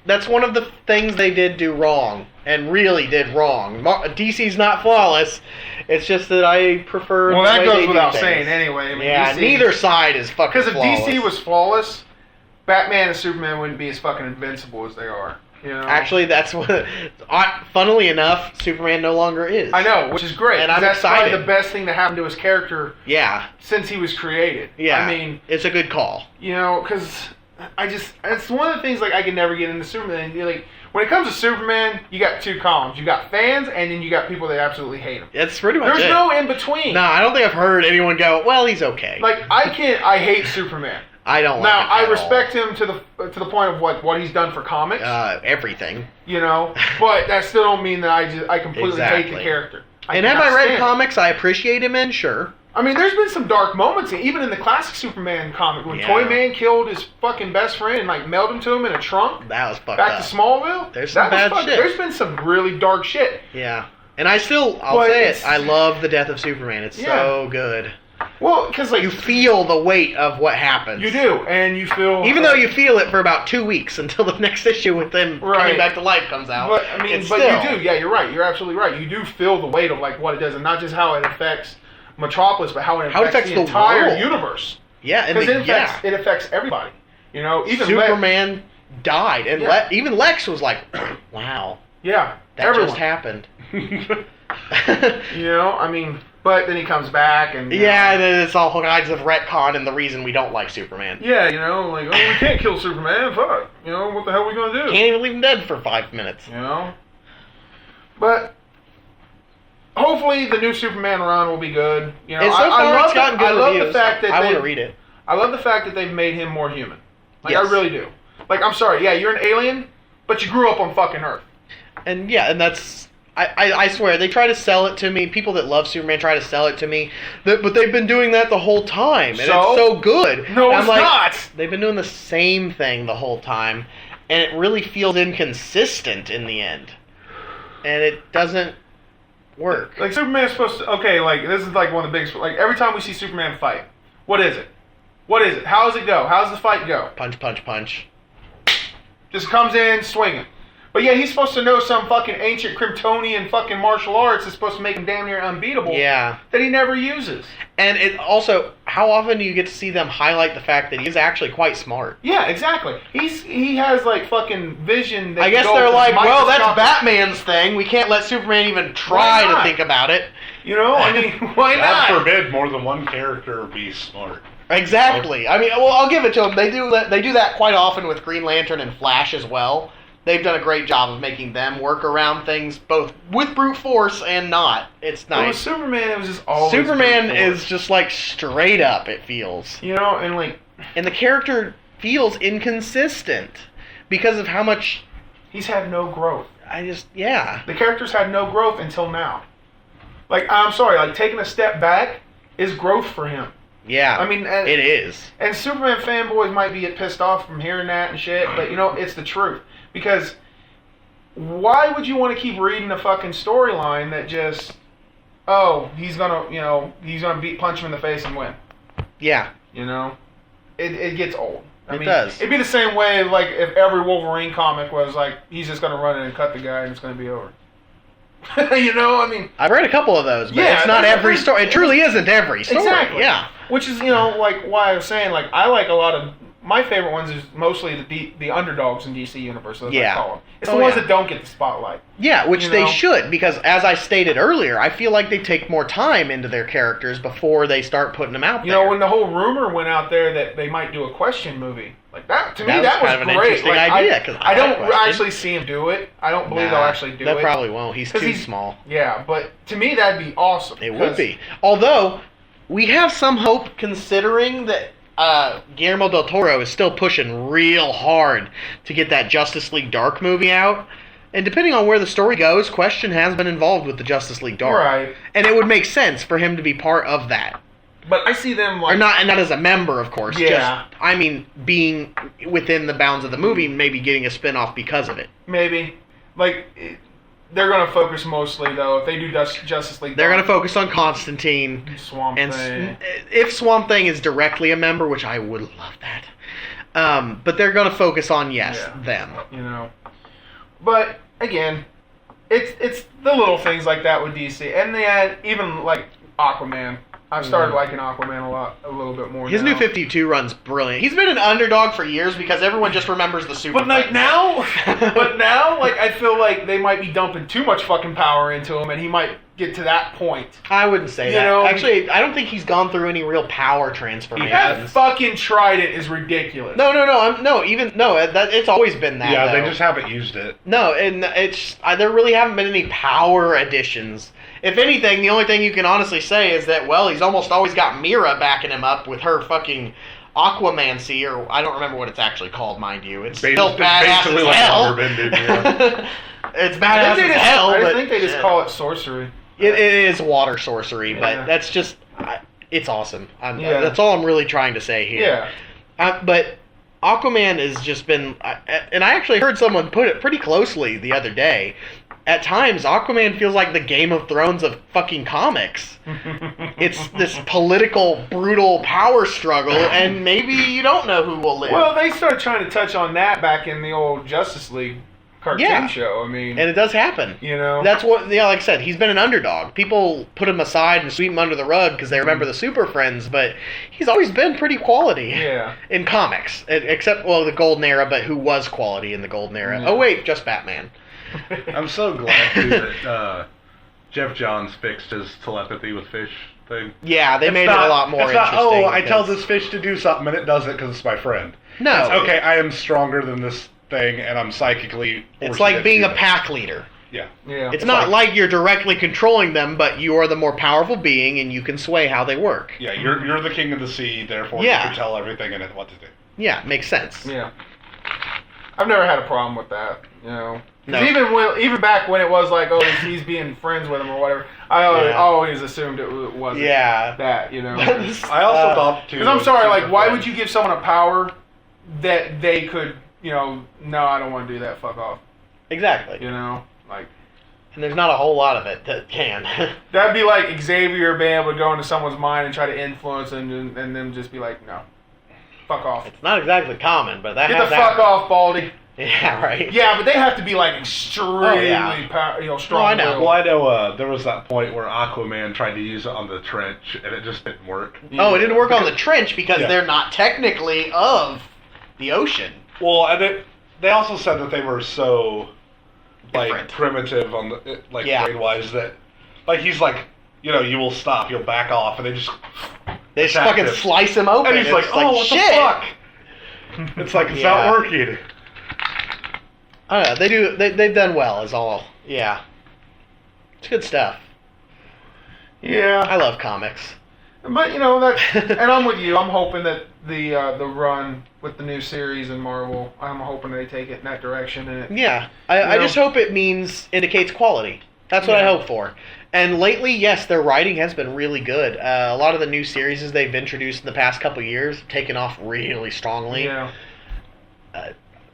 That's one of the things they did do wrong, and really did wrong. DC's not flawless. It's just that I prefer. Well, the that way goes they do without things. saying anyway. I mean, Yeah, DC, neither side is fucking because if flawless. DC was flawless, Batman and Superman wouldn't be as fucking invincible as they are. You know? Actually, that's what. Funnily enough, Superman no longer is. I know, which is great. And I'm that's excited. probably the best thing to happen to his character Yeah, since he was created. yeah. I mean, it's a good call. you know, because it's one of the things like I can never get into Superman. Like when it comes to Superman, you got two columns. You got fans, and then you got people that absolutely hate him. That's pretty much There's it. no in between. No, I don't think I've heard anyone go, well, he's okay. Like I hate Superman. I don't like Now him I at respect him to the point of what he's done for comics. everything. You know, but that still don't mean that I completely hate Exactly. the character. And have I cannot read stand it. comics I appreciate him in? Sure. I mean, there's been some dark moments, even in the classic Superman comic, when Yeah. Toyman killed his fucking best friend and like mailed him to him in a trunk. That was fucked Back up. to Smallville. There's some bad shit. There's been some really dark shit. Yeah. And I'll But say it's- it, I love the death of Superman. It's Yeah. so good. Well, because like You feel the weight of what happens. you do, and you feel Even though you feel it for about 2 weeks until the next issue with him Right. coming back to life comes out. But I mean, it's but still, you do. Yeah, you're right. You're absolutely right. You do feel the weight of like what it does, and not just how it affects Metropolis, but how it affects, the entire world. universe. Yeah, and Because yeah. it affects everybody. You know, even Superman died, and Yeah. even Lex was like, "Wow, yeah, that everyone. just happened." You know, I mean, but then he comes back and you Yeah, know, and then it's all kinds of retcon and the reason we don't like Superman. yeah, you know, like, oh, we can't kill Superman. Fuck, you know, what the hell are we gonna do? Can't even leave him dead for 5 minutes. You know, but hopefully the new Superman run will be good. You know, And so far, love it's gotten good I love reviews. the fact that I want to they've- read it. I love the fact that they've made him more human. Like, Yes. I really do. Like, I'm sorry, yeah, you're an alien, but you grew up on fucking Earth. And yeah, and that's I swear they try to sell it to me. People that love Superman try to sell it to me, but they've been doing that the whole time, and So? it's so good. No, And it's not. They've been doing the same thing the whole time, and it really feels inconsistent in the end, and it doesn't work. Like, Superman's supposed to, okay, like, this is like one of the biggest, like, every time we see Superman fight, what is it? What is it? How does it go? How does the fight go? Punch, punch, punch. Just comes in swinging. But yeah, he's supposed to know some fucking ancient Kryptonian fucking martial arts that's supposed to make him damn near unbeatable. Yeah. That he never uses. And it also, how often do you get to see them highlight the fact that he's actually quite smart? Yeah, exactly. He has like fucking vision. That I guess can go they're with like, well, that's microscopic- Batman's thing. We can't let Superman even try Why to not? think about it. You know, I mean, why God not? forbid more than one character be smart. Exactly. I mean, well, I'll give it to them. They do that quite often with Green Lantern and Flash as well. They've done a great job of making them work around things both with brute force and not. It's But with nice. Superman, it was just always Superman brute force. is just like straight up, it feels. You know, and like, And the character feels inconsistent because of how much he's had no growth. yeah. The character's had no growth until now. Like, I'm sorry, like, taking a step back is growth for him. Yeah. I mean, it is. And Superman fanboys might be pissed off from hearing that and shit, but you know, it's the truth. Because why would you want to keep reading a fucking storyline that just, oh, he's gonna punch him in the face and win? Yeah. You know, it gets old. It does. It'd be the same way like if every Wolverine comic was like he's just gonna run in and cut the guy and it's gonna be over. You know, I mean, I've read a couple of those, but Yeah, it's not there's- every story. It truly isn't every story. exactly. Yeah. Which is, you know, like why I was saying, like I like a lot of my favorite ones is mostly the underdogs in DC Universe. As Yeah. I call them. It's Oh, the ones yeah. that don't get the spotlight. Yeah, which You they know? should, because as I stated earlier, I feel like they take more time into their characters before they start putting them out You there. know, when the whole rumor went out there that they might do a Question movie, like that to me That was that was kind of an great. interesting Like, idea, 'cause I I don't like Question. actually see him do it. I don't believe they'll actually do They it. probably won't. He's 'Cause too he's- small. Yeah, but to me that'd be awesome. It would 'cause- be. Although, we have some hope considering that Guillermo del Toro is still pushing real hard to get that Justice League Dark movie out. And depending on where the story goes, Question has been involved with the Justice League Dark. Right. And it would make sense for him to be part of that. But I see them like Or not, and not as a member, of course. Yeah. Just, I mean, being within the bounds of the movie, maybe getting a spin-off because of it. maybe like they're gonna focus mostly though if they do Justice League. They're going to focus on Constantine. Swamp And Thing. if Swamp Thing is directly a member, which I would love that, But they're going to focus on, them. You know. But, again, it's the little things like that with DC. And they had even, like, Aquaman. I've started liking Aquaman a little bit more. His now. new 52 run's brilliant. He's been an underdog for years because everyone just remembers the Super. But like now, like I feel like they might be dumping too much fucking power into him, and he might get to that point. I wouldn't say that. know? Actually, I don't think he's gone through any real power transformation. That fucking trident is ridiculous. No. It's always been that. Yeah, though. they just haven't used it. No, and there really haven't been any power additions. If anything, the only thing you can honestly say is that, well, he's almost always got Mira backing him up with her fucking Aquamancy, or I don't remember what it's actually called, mind you. It's still badass basically as like hell. waterbending, yeah. It's badass as hell. I but think they just shit. call it sorcery. It is water sorcery, Yeah. but that's just... it's awesome. That's all I'm really trying to say here. Yeah. But Aquaman has just been... and I actually heard someone put it pretty closely the other day. At times, Aquaman feels like the Game of Thrones of fucking comics. It's this political, brutal power struggle, and maybe you don't know who will live. Well, they started trying to touch on that back in the old Justice League cartoon show. I mean, and it does happen. you know, That's what, like I said, he's been an underdog. People put him aside and sweep him under the rug because they remember the Super Friends, but he's always been pretty quality in comics. Except, well, the Golden Era, but who was quality in the Golden Era? Yeah. Oh, wait, just Batman. I'm so glad too that Jeff Johns fixed his telepathy with fish thing. Yeah, they made it a lot more it's interesting. not, oh, I tell because- this fish to do something and it does it because it's my friend. No. It's, okay, I am stronger than this thing and I'm psychically... It's forcing it like to being do a that. pack leader. Yeah. yeah. It's not like you're directly controlling them, but you are the more powerful being and you can sway how they work. Yeah, you're the king of the sea, therefore Yeah. you can tell everything in it what to do. Yeah, makes sense. Yeah. I've never had a problem with that, you know. 'Cause No. even back when it was like, oh, he's being friends with him or whatever, I always assumed it wasn't that, you know. I also thought, too... Because I'm sorry, like, why would you give someone a power that they could, you know, no, I don't want to do that, fuck off, Exactly. you know? Like, And there's not a whole lot of it that can. that'd be like Xavier being able to go into someone's mind and try to influence and then just be like, no, fuck off. It's not exactly common, but that Get has the fuck happened. off, Baldy. Yeah, right. Yeah, but they have to be like extremely, strong. I know. Well, I know there was that point where Aquaman tried to use it on the trench, and it just didn't work. Oh, it didn't work on the trench because Yeah. they're not technically of the ocean. Well, and they also said that they were so Different. primitive on the Yeah. grade-wise that he's like, you know, you will stop, you'll back off, and they just They just attack fucking him. slice him open. And he's like, It's oh, what shit. the fuck? It's like it's Yeah. not working. I don't know. They've done well. Is all. Yeah. It's good stuff. Yeah. I love comics. But you know that, and I'm with you. I'm hoping that the run with the new series in Marvel, I'm hoping they take it in that direction. And Yeah. I just hope it indicates quality. That's what I Yeah. hope for. And lately, yes, their writing has been really good. A lot of the new series they've introduced in the past couple years have taken off really strongly. yeah,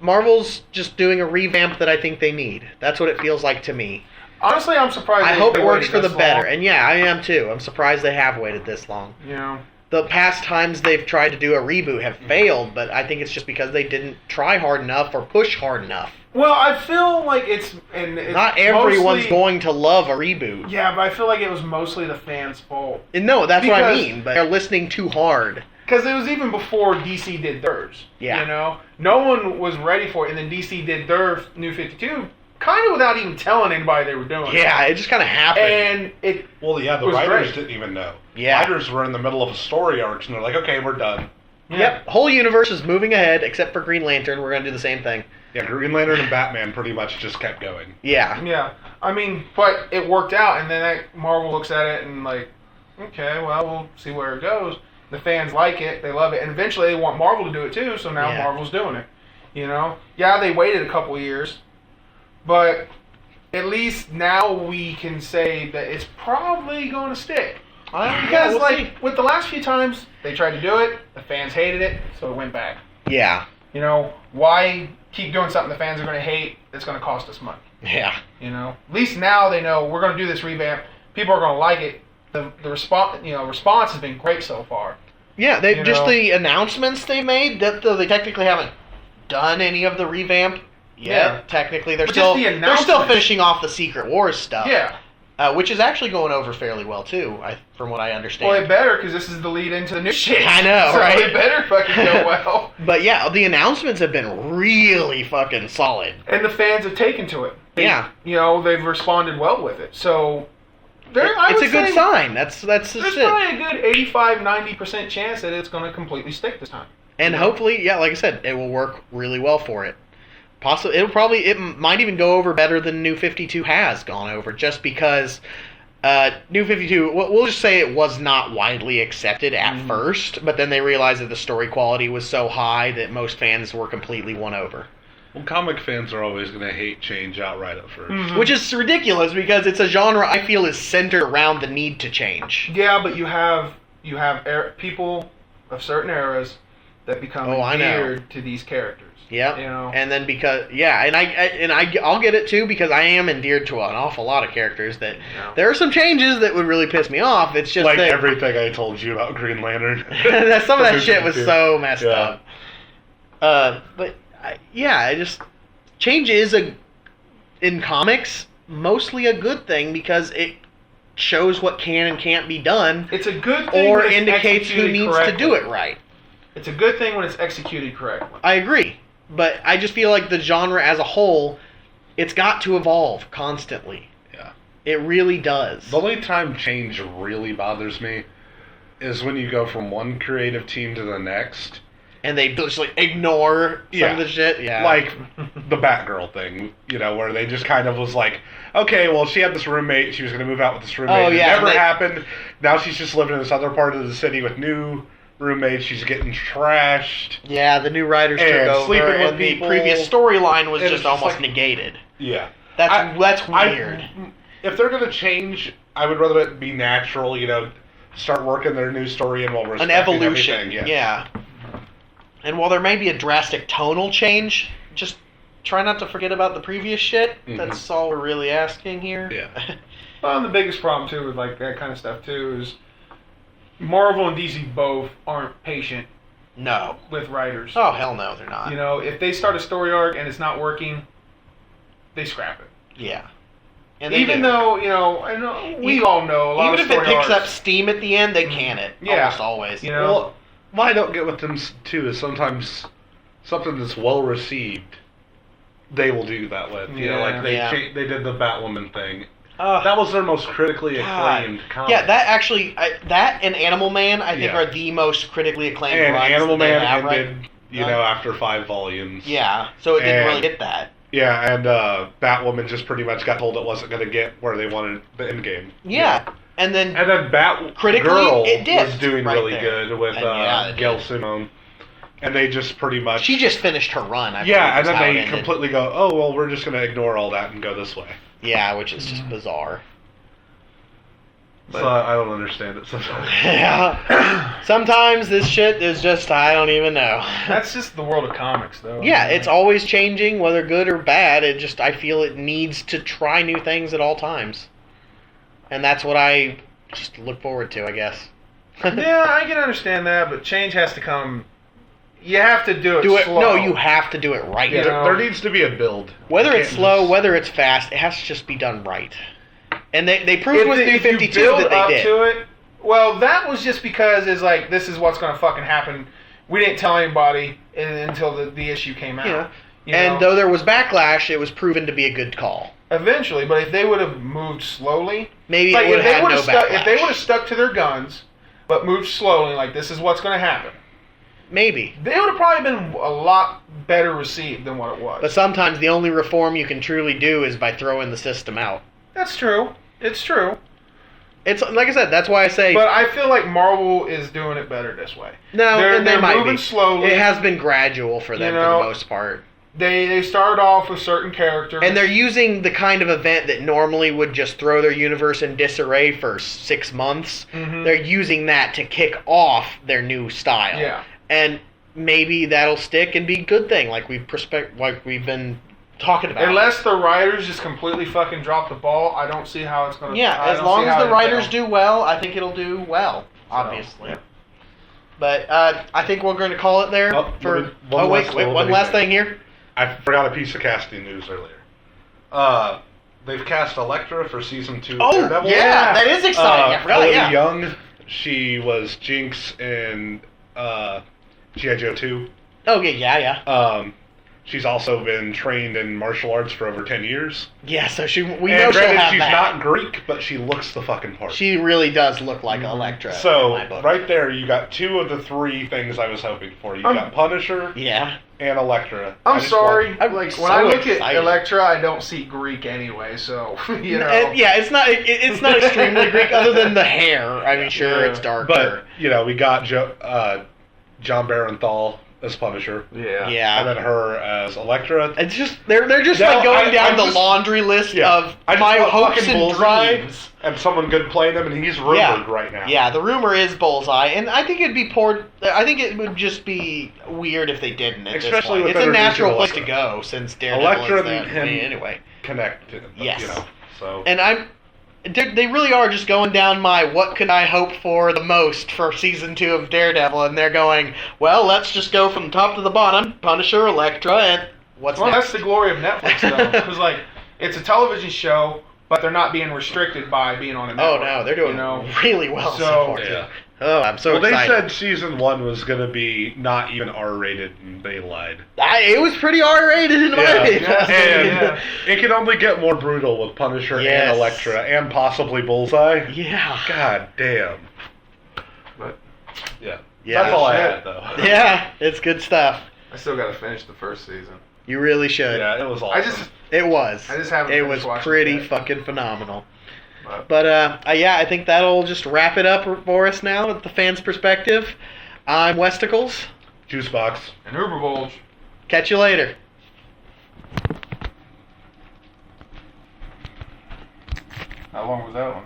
Marvel's just doing a revamp that I think they need. That's what it feels like to me. honestly, I'm surprised. I hope it works for the this better. long. And yeah, I am too. I'm surprised they have waited this long. You know, The past times they've tried to do a reboot have failed, but I think it's just because they didn't try hard enough or push hard enough. well, I feel like it's Not everyone's mostly, going to love a reboot. Yeah, but I feel like it was mostly the fans' fault And no, that's what I Because- mean, but they're listening too hard. because it was even before DC did theirs. Yeah. You know, no one was ready for it, and then DC did their New 52 kind of without even telling anybody they were doing it. Yeah, it just kind of happened. And it Well, yeah, the was writers great. didn't even know. Yeah. Writers were in the middle of a story arc, and they're like, okay, we're done. Yep, whole universe is moving ahead, except for Green Lantern. We're going to do the same thing. Yeah, Green Lantern and Batman pretty much just kept going. Yeah. Yeah, I mean, but it worked out, and then Marvel looks at it and like, okay, well, we'll see where it goes. The fans like it, they love it, and eventually they want Marvel to do it too. So now Yeah. Marvel's doing it. You know, yeah, they waited a couple years, but at least now we can say that it's probably going to stick. Because with the last few times they tried to do it, the fans hated it, so it went back. Yeah. You know, why keep doing something the fans are going to hate that's going to cost us money? Yeah. You know, at least now they know we're going to do this revamp. People are going to like it. The response has been great so far. Yeah, they You just know? the announcements they made. That though they technically haven't done any of the revamp yet. Yeah. Technically, But just the they're still announcements. finishing off the Secret Wars stuff. Yeah. Which is actually going over fairly well too, from what I understand. Well, it better, because this is the lead into the new shit. I know, so right? it better fucking go well. But yeah, the announcements have been really fucking solid. And the fans have taken to it. Yeah. You know, they've responded well with it. So, I It's would a good say sign. That's the There's shit. probably a good 85-90% chance that it's going to completely stick this time. And hopefully, yeah, like I said, it will work really well for it. Possibly, it might even go over better than New 52 has gone over, just because New 52, we'll just say it was not widely accepted at first, but then they realized that the story quality was so high that most fans were completely won over. Well, comic fans are always going to hate change outright at 1st. Which is ridiculous because it's a genre I feel is centered around the need to change. Yeah, but you have people of certain eras that become I know. endeared to these characters. Yep. You know? And then I'll get it too because I am endeared to an awful lot of characters that there are some changes that would really piss me off. It's just Like that everything I told you about Green Lantern. some of that shit was so messed Yeah. up. But change is in comics mostly a good thing because it shows what can and can't be done, It's a good thing or when it's indicates who executed needs correctly. to do it right. It's a good thing when it's executed correctly. I agree, but I just feel like the genre as a whole, it's got to evolve constantly. Yeah. It really does. The only time change really bothers me is when you go from one creative team to the next. And they just ignore some Yeah. of the shit. Yeah. Like the Batgirl thing, where they just kind of was like, okay, well, she had this roommate. She was going to move out with this roommate. Oh, yeah, It never and they- happened. Now she's just living in this other part of the city with new roommates. She's getting trashed. yeah, the new writers took And over, sleeping with and people. the previous storyline was And just it's just almost like- negated. Yeah. That's weird. If they're going to change, I would rather it be natural, start working their new story and while An respecting evolution. everything. Yeah. And while there may be a drastic tonal change, just try not to forget about the previous shit. Mhm. That's all we're really asking here. Yeah. Well, and the biggest problem too with like that kind of stuff too is Marvel and DC both aren't patient No. with writers. Oh, hell no, they're not. You know, if they start a story arc and it's not working, they scrap it. Yeah. And they Even do. though, I know we all know a lot Even of if it story picks arcs, up steam at the end, they can it. Yeah. Almost always. You know, Well, what I don't get with them too is sometimes something that's well received, they will do that with. Yeah. Like they Yeah. they did the Batwoman thing. Ugh. That was their most critically God. acclaimed comic. Yeah, that actually, that and Animal Man, I think, Yeah. are the most critically acclaimed and runs Animal that they Man have, right? ended, after 5 volumes. Yeah, so it didn't And- really get that. Yeah, and Batwoman just pretty much got told it wasn't going to get where they wanted the end game. Yeah, and then And then Critically, Batgirl it did was doing right really there. good with And yeah, it Gail did. Simone. And they just pretty much... she just finished her run. I Yeah, believe, and is then how it they ended. completely go, oh, well, we're just going to ignore all that and go this way. Yeah, which is just bizarre. So I don't understand it sometimes. Yeah. Sometimes this shit is just, I don't even know. that's just the world of comics, though. Yeah, it's always changing, whether good or bad. I feel it needs to try new things at all times. And that's what I just look forward to, I guess. Yeah, I can understand that, but change has to come. You have to do it. Do it. slow. No, you have to do it right. Yeah. There needs to be a build. Whether You it's can't slow, just- whether it's fast, it has to just be done right. And they proved If with they- New if you 52 build that they up did. to it, well, that was just because it's like this is what's going to fucking happen. We didn't tell anybody until the issue came out. Yeah. You And know? though there was backlash, it was proven to be a good call. Eventually, but if they would have moved slowly, Maybe like it would if they have would had have no stuck, backlash. if they would have stuck to their guns, but moved slowly, like this is what's going to happen, Maybe. they would have probably been a lot better received than what it was. But sometimes the only reform you can truly do is by throwing the system out. That's true. It's true. It's like I said, that's why I say But I feel like Marvel is doing it better this way. no. and they're they might moving be. slowly. It has been gradual for them You for know, the most part, They started off with certain characters. and they're using the kind of event that normally would just throw their universe in disarray for 6 months. Mhm. They're using that to kick off their new style. Yeah. And maybe that'll stick and be a good thing, like we've been talking about. Unless the writers just completely fucking drop the ball, I don't see how it's going to. Yeah, as long as the writers do well, I think it'll do well. Obviously. yeah. But I think we're going to call it there. Oh, For let me- one wait, last wait, little one bitty last thing. thing here. I forgot a piece of casting news earlier. They've cast Elektra for season 2 of Oh, Daredevil. yeah, that is exciting. I forgot. Olivia Yeah. Young, she was Jinx in G.I. Joe 2. Oh yeah. She's also been trained in martial arts for over 10 years. Yeah. So we know And she'll granted, have she's that. not Greek, but she looks the fucking part. She really does look like Elektra. in So, my book. right there, you got 2 of the 3 things I was hoping for. You got Punisher Yeah. and Elektra. I'm I just sorry. want- I'm Like so when I look excited. at Elektra, I don't see Greek anyway. So you know. Yeah, it's not. It's not extremely Greek, other than the hair. I mean, sure, Yeah. it's darker. But, we got John Barenthal as Punisher. Yeah. yeah. And then her as Elektra. It's just they're just No, like going down I the just- laundry list of I just my want hopes fucking and Bullseye dreams. and someone good playing him, and he's rumored Yeah. right now. Yeah, the rumor is Bullseye, and I think it'd be poor. I think it would just be weird if they didn't. At Especially this point. with It's a them natural reducing place to Elektra. go since Daredevil Elektra is that and him way anyway. Connected. Yes. So. And they really are just going down my what could I hope for the most for season 2 of Daredevil, and they're going, well, let's just go from top to the bottom, Punisher, Elektra, and what's Well, next? that's the glory of Netflix, though, because like it's a television show, but they're not being restricted by being on a Oh network. no, they're doing you know? really well So- so far. Yeah. Oh, I'm so Well, they excited. said season 1 was going to be not even R-rated, and they lied. It was pretty R-rated in my opinion. yeah. And Yeah. it can only get more brutal with Punisher Yes. and Elektra, and possibly Bullseye. Yeah. God damn. But Yeah. Yeah. That's all I Shit. had, though. Yeah, it's good stuff. I still got to finish the first season. You really should. Yeah, it was awesome. I It was. just haven't It finished was watching pretty it yet. fucking phenomenal. But But yeah, I think that'll just wrap it up for us now at the fans' perspective. I'm Westicles. Juicebox. and Uber Bulge. Catch you later. How long was that one?